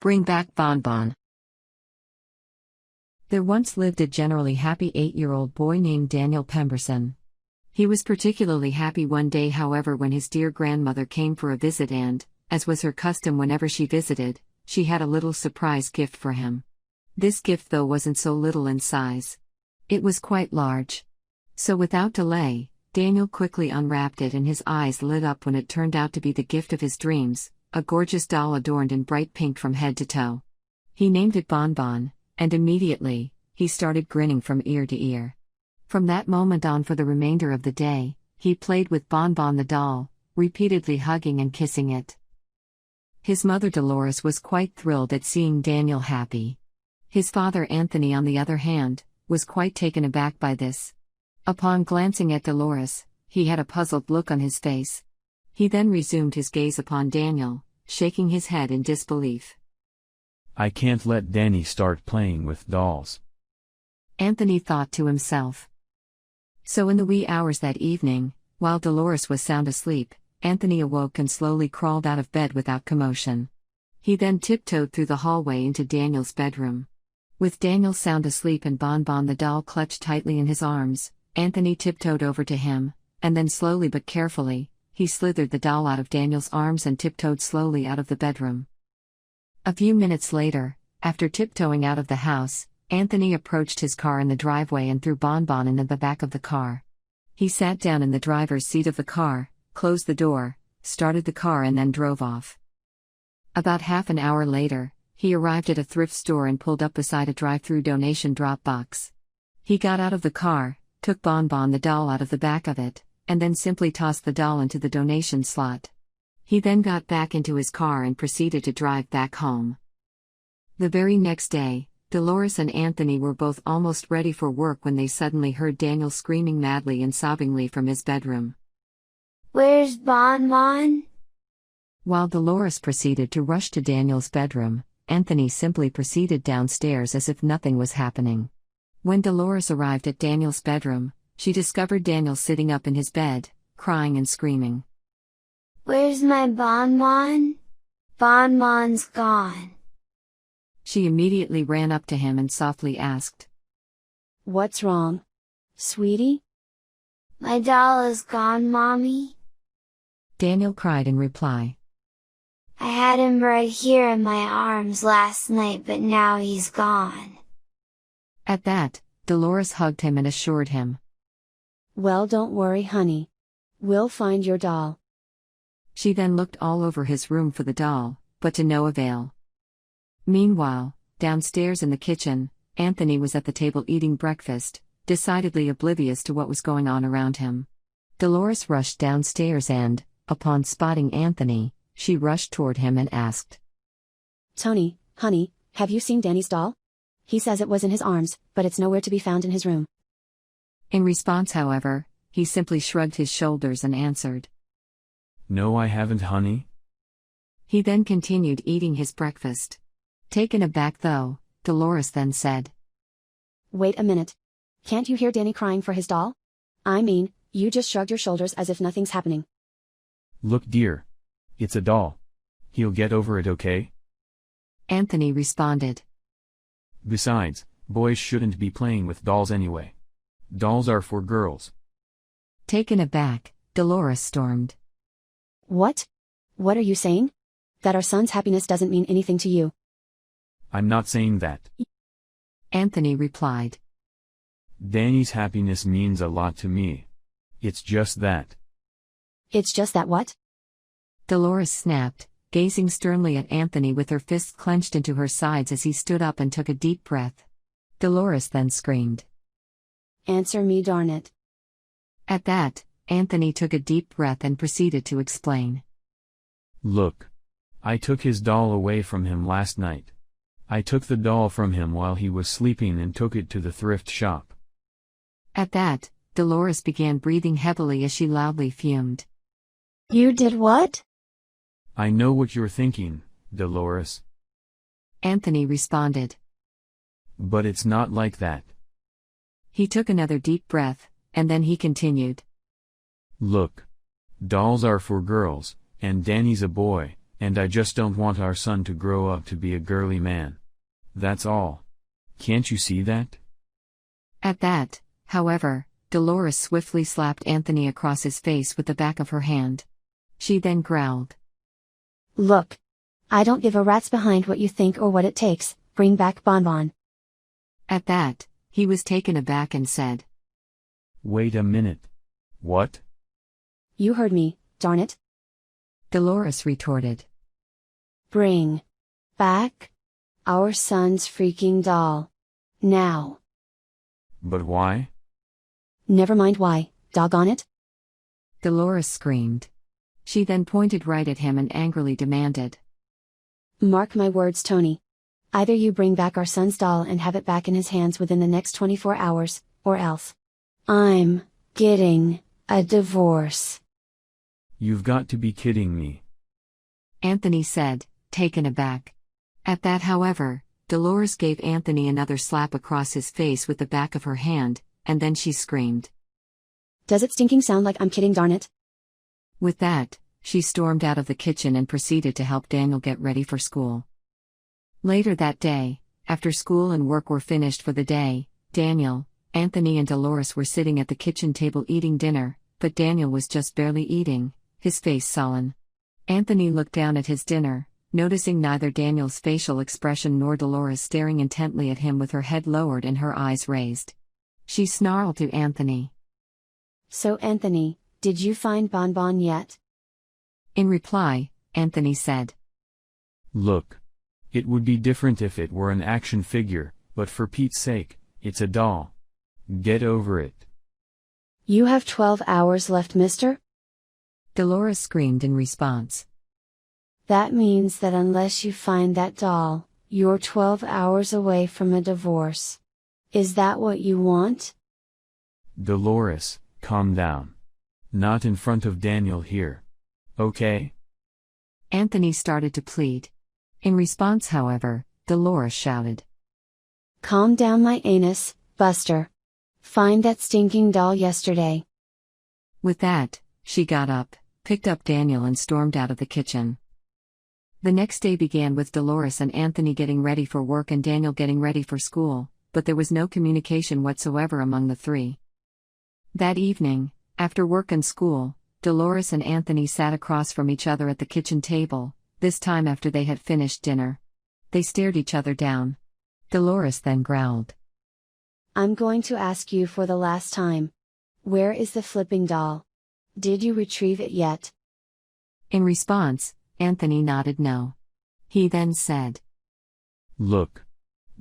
Bring back Bonbon. There once lived a generally happy 8-year-old boy named Daniel Pemberson. He was particularly happy one day, however, when his dear grandmother came for a visit and, as was her custom whenever she visited, she had a little surprise gift for him. This gift, though, wasn't so little in size. It was quite large. So without delay, Daniel quickly unwrapped it and his eyes lit up when it turned out to be the gift of his dreams, a gorgeous doll adorned in bright pink from head to toe. He named it Bonbon, and immediately, he started grinning from ear to ear. From that moment on, for the remainder of the day, he played with Bonbon the doll, repeatedly hugging and kissing it. His mother Dolores was quite thrilled at seeing Daniel happy. His father Anthony, on the other hand, was quite taken aback by this. Upon glancing at Dolores, he had a puzzled look on his face. He then resumed his gaze upon Daniel, shaking his head in disbelief. I can't let Danny start playing with dolls, Anthony thought to himself. So in the wee hours that evening, while Dolores was sound asleep, Anthony awoke and slowly crawled out of bed without commotion. He then tiptoed through the hallway into Daniel's bedroom. With Daniel sound asleep and Bonbon the doll clutched tightly in his arms, Anthony tiptoed over to him, and then slowly but carefully, he slithered the doll out of Daniel's arms and tiptoed slowly out of the bedroom. A few minutes later, after tiptoeing out of the house, Anthony approached his car in the driveway and threw Bonbon in the back of the car. He sat down in the driver's seat of the car, closed the door, started the car and then drove off. About half an hour later, he arrived at a thrift store and pulled up beside a drive-through donation drop box. He got out of the car, took Bonbon the doll out of the back of it, and then simply tossed the doll into the donation slot. He then got back into his car and proceeded to drive back home. The very next day, Dolores and Anthony were both almost ready for work when they suddenly heard Daniel screaming madly and sobbingly from his bedroom. Where's Bonbon? While Dolores proceeded to rush to Daniel's bedroom, Anthony simply proceeded downstairs as if nothing was happening. When Dolores arrived at Daniel's bedroom, she discovered Daniel sitting up in his bed, crying and screaming. Where's my Bonbon? Bonbon's gone. She immediately ran up to him and softly asked, What's wrong, sweetie? My doll is gone, Mommy. Daniel cried in reply. I had him right here in my arms last night, but now he's gone. At that, Dolores hugged him and assured him. Well, don't worry, honey. We'll find your doll. She then looked all over his room for the doll, but to no avail. Meanwhile, downstairs in the kitchen, Anthony was at the table eating breakfast, decidedly oblivious to what was going on around him. Dolores rushed downstairs and, upon spotting Anthony, she rushed toward him and asked, Tony, honey, have you seen Danny's doll? He says it was in his arms, but it's nowhere to be found in his room. In response, however, he simply shrugged his shoulders and answered, No, I haven't, honey. He then continued eating his breakfast. Taken aback though, Dolores then said, Wait a minute. Can't you hear Danny crying for his doll? I mean, you just shrugged your shoulders as if nothing's happening. Look, dear. It's a doll. He'll get over it, okay? Anthony responded. Besides, boys shouldn't be playing with dolls anyway. Dolls are for girls. Taken aback, Dolores stormed. What? What are you saying? That our son's happiness doesn't mean anything to you? I'm not saying that. Anthony replied. Danny's happiness means a lot to me. It's just that. It's just that what? Dolores snapped, gazing sternly at Anthony with her fists clenched into her sides as he stood up and took a deep breath. Dolores then screamed. Answer me, darn it. At that, Anthony took a deep breath and proceeded to explain. Look. I took his doll away from him last night. I took the doll from him while he was sleeping and took it to the thrift shop. At that, Dolores began breathing heavily as she loudly fumed. You did what? I know what you're thinking, Dolores. Anthony responded. But it's not like that. He took another deep breath, and then he continued. Look. Dolls are for girls, and Danny's a boy, And I just don't want our son to grow up to be a girly man. That's all. Can't you see that? At that, however, Dolores swiftly slapped Anthony across his face with the back of her hand. She then growled. Look. I don't give a rat's behind what you think or what it takes, bring back Bonbon. At that, he was taken aback and said. Wait a minute. What? You heard me, darn it. Dolores retorted. Bring back our son's freaking doll. Now. But why? Never mind why, doggone it. Dolores screamed. She then pointed right at him and angrily demanded. Mark my words, Tony. Either you bring back our son's doll and have it back in his hands within the next 24 hours, or else. I'm getting a divorce. You've got to be kidding me. Anthony said, taken aback. At that, however, Dolores gave Anthony another slap across his face with the back of her hand, and then she screamed. Does it stinking sound like I'm kidding, darn it? With that, she stormed out of the kitchen and proceeded to help Daniel get ready for school. Later that day, after school and work were finished for the day, Daniel, Anthony and Dolores were sitting at the kitchen table eating dinner, but Daniel was just barely eating, his face sullen. Anthony looked down at his dinner, noticing neither Daniel's facial expression nor Dolores staring intently at him with her head lowered and her eyes raised. She snarled to Anthony. So Anthony, did you find Bonbon yet? In reply, Anthony said. Look. It would be different if it were an action figure, but for Pete's sake, it's a doll. Get over it. You have 12 hours left, mister? Dolores screamed in response. That means that unless you find that doll, you're 12 hours away from a divorce. Is that what you want? Dolores, calm down. Not in front of Daniel here. Okay? Anthony started to plead. In response, however, Dolores shouted. Calm down, my anus, Buster. Find that stinking doll yesterday. With that, she got up, picked up Daniel and stormed out of the kitchen. The next day began with Dolores and Anthony getting ready for work and Daniel getting ready for school, but there was no communication whatsoever among the three. That evening, after work and school, Dolores and Anthony sat across from each other at the kitchen table, this time after they had finished dinner. They stared each other down. Dolores then growled. I'm going to ask you for the last time. Where is the flipping doll? Did you retrieve it yet? In response, Anthony nodded no. He then said. Look.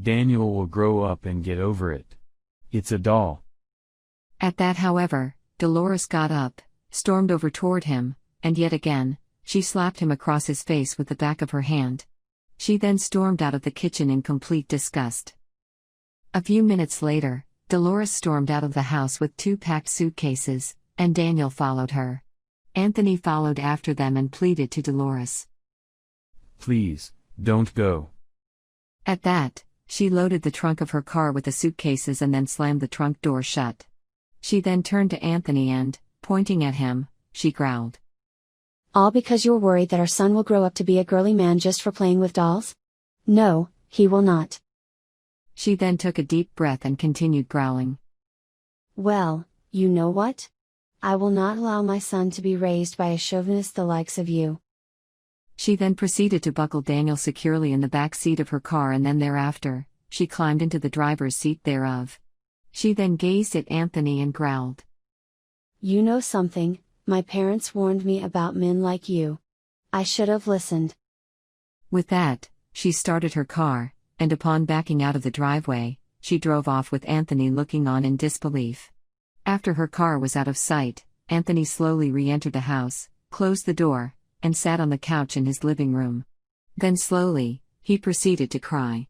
Daniel will grow up and get over it. It's a doll. At that, however, Dolores got up, stormed over toward him, and yet again, she slapped him across his face with the back of her hand. She then stormed out of the kitchen in complete disgust. A few minutes later, Dolores stormed out of the house with 2 packed suitcases, and Daniel followed her. Anthony followed after them and pleaded to Dolores. Please, don't go. At that, she loaded the trunk of her car with the suitcases and then slammed the trunk door shut. She then turned to Anthony and, pointing at him, she growled. All because you're worried that our son will grow up to be a girly man just for playing with dolls? No, he will not. She then took a deep breath and continued growling. Well, you know what? I will not allow my son to be raised by a chauvinist the likes of you. She then proceeded to buckle Daniel securely in the back seat of her car and then thereafter, she climbed into the driver's seat thereof. She then gazed at Anthony and growled. You know something, my parents warned me about men like you. I should have listened. With that, she started her car, and upon backing out of the driveway, she drove off with Anthony looking on in disbelief. After her car was out of sight, Anthony slowly re-entered the house, closed the door, and sat on the couch in his living room. Then slowly, he proceeded to cry.